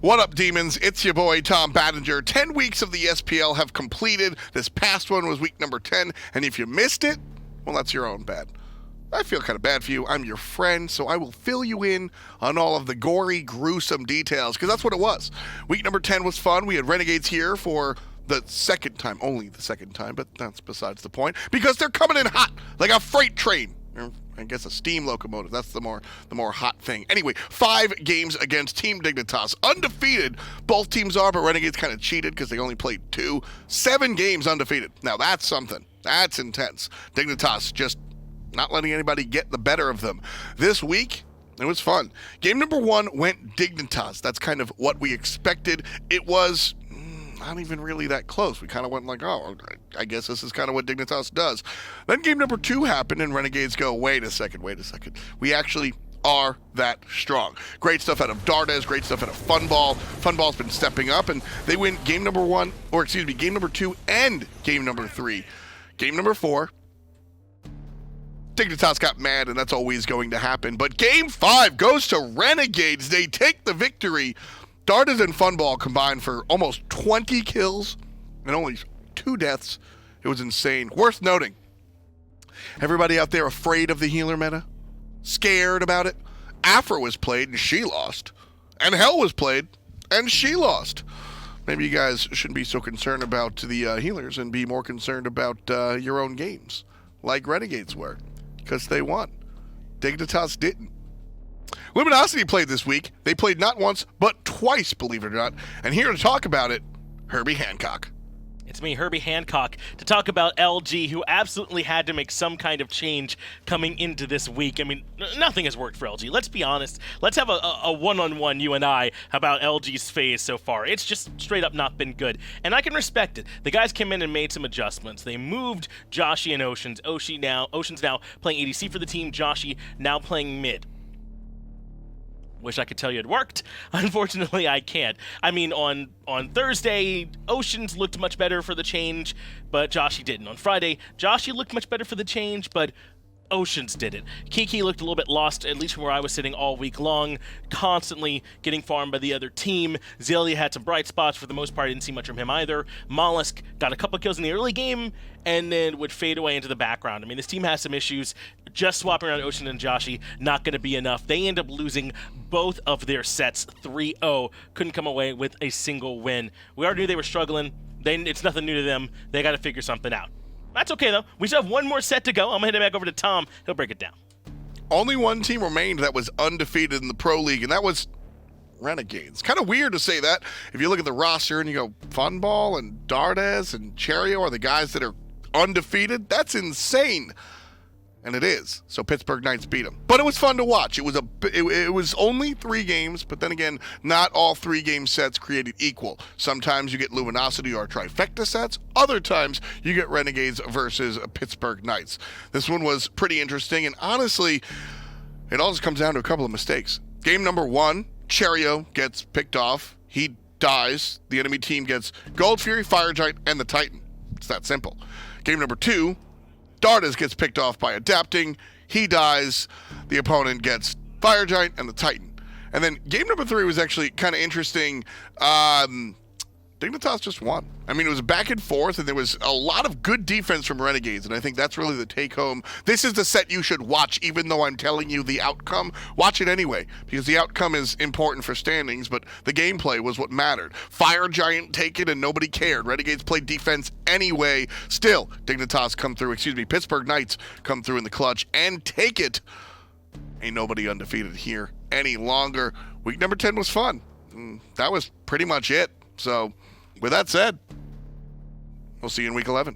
What up, demons? It's your boy, Tom Battinger. 10 weeks of the SPL have completed. This past one was week number 10, and if you missed it, well, that's your own bad. I feel kind of bad for you. I'm your friend, so I will fill you in on all of the gory, gruesome details, because that's what it was. Week number 10 was fun. We had Renegades here for the second time, only the second time, but that's besides the point, because they're coming in hot, like a freight train. I guess a steam locomotive. That's the more hot thing. Anyway, 5 games against Team Dignitas. Undefeated. Both teams are, but Renegades kind of cheated because they only played 2. 7 games undefeated. Now that's something. That's intense. Dignitas just not letting anybody get the better of them. This week, it was fun. Game number 1 went Dignitas. That's kind of what we expected. It was not even really that close. We kind of went like, oh, I guess this is kind of what Dignitas does. Then game number 2 happened, and Renegades go, wait a second. We actually are that strong. Great stuff out of Dardes, great stuff out of Funball. Funball's been stepping up, and they win game number 2 and game number 3. Game number 4, Dignitas got mad, and that's always going to happen. But game 5 goes to Renegades. They take the victory. Dardes and Funball combined for almost 20 kills and only 2 deaths. It was insane. Worth noting, everybody out there afraid of the healer meta? Scared about it? Afro was played and she lost. And Hell was played and she lost. Maybe you guys shouldn't be so concerned about the healers and be more concerned about your own games, like Renegades were, because they won. Dignitas didn't. Luminosity played this week. They played not once, but twice, believe it or not. And here to talk about it, Herbie Hancock. It's me, Herbie Hancock, to talk about LG, who absolutely had to make some kind of change coming into this week. I mean, nothing has worked for LG. Let's be honest. Let's have a one-on-one, you and I, about LG's phase so far. It's just straight up not been good. And I can respect it. The guys came in and made some adjustments. They moved Joshi and Oceans. Oceans now playing ADC for the team. Joshi now playing mid. Wish I could tell you it worked. Unfortunately, I can't. I mean, on Thursday, Oceans looked much better for the change, but Joshi didn't. On Friday, Joshi looked much better for the change, but Oceans didn't. Kiki looked a little bit lost, at least from where I was sitting all week long, constantly getting farmed by the other team. Zelia had some bright spots. For the most part, I didn't see much from him either. Mollusk got a couple kills in the early game, and then would fade away into the background. I mean, this team has some issues. Just swapping around Ocean and Joshi, not going to be enough. They end up losing both of their sets 3-0. Couldn't come away with a single win. We already knew they were struggling. It's nothing new to them. They got to figure something out. That's okay, though. We still have one more set to go. I'm going to hand it back over to Tom. He'll break it down. Only one team remained that was undefeated in the Pro League, and that was Renegades. Kind of weird to say that. If you look at the roster and you go, Funball and Dardes and Cherio are the guys that are undefeated? That's insane. And it is. So Pittsburgh Knights beat them. But it was fun to watch. It was only 3 games, but then again, not all 3-game sets created equal. Sometimes you get Luminosity or trifecta sets. Other times you get Renegades versus Pittsburgh Knights. This one was pretty interesting, and honestly, it all just comes down to a couple of mistakes. Game number 1, Cherio gets picked off. He dies. The enemy team gets Gold Fury, Fire Giant, and the Titan. It's that simple. Game number 2, Dardes gets picked off by adapting. He dies. The opponent gets Fire Giant and the Titan. And then game number 3 was actually kind of interesting. Dignitas just won. I mean, it was back and forth, and there was a lot of good defense from Renegades, and I think that's really the take-home. This is the set you should watch, even though I'm telling you the outcome. Watch it anyway, because the outcome is important for standings, but the gameplay was what mattered. Fire Giant take it, and nobody cared. Renegades played defense anyway. Still, Pittsburgh Knights come through in the clutch and take it. Ain't nobody undefeated here any longer. Week number 10 was fun. That was pretty much it. So, with that said, we'll see you in week 11.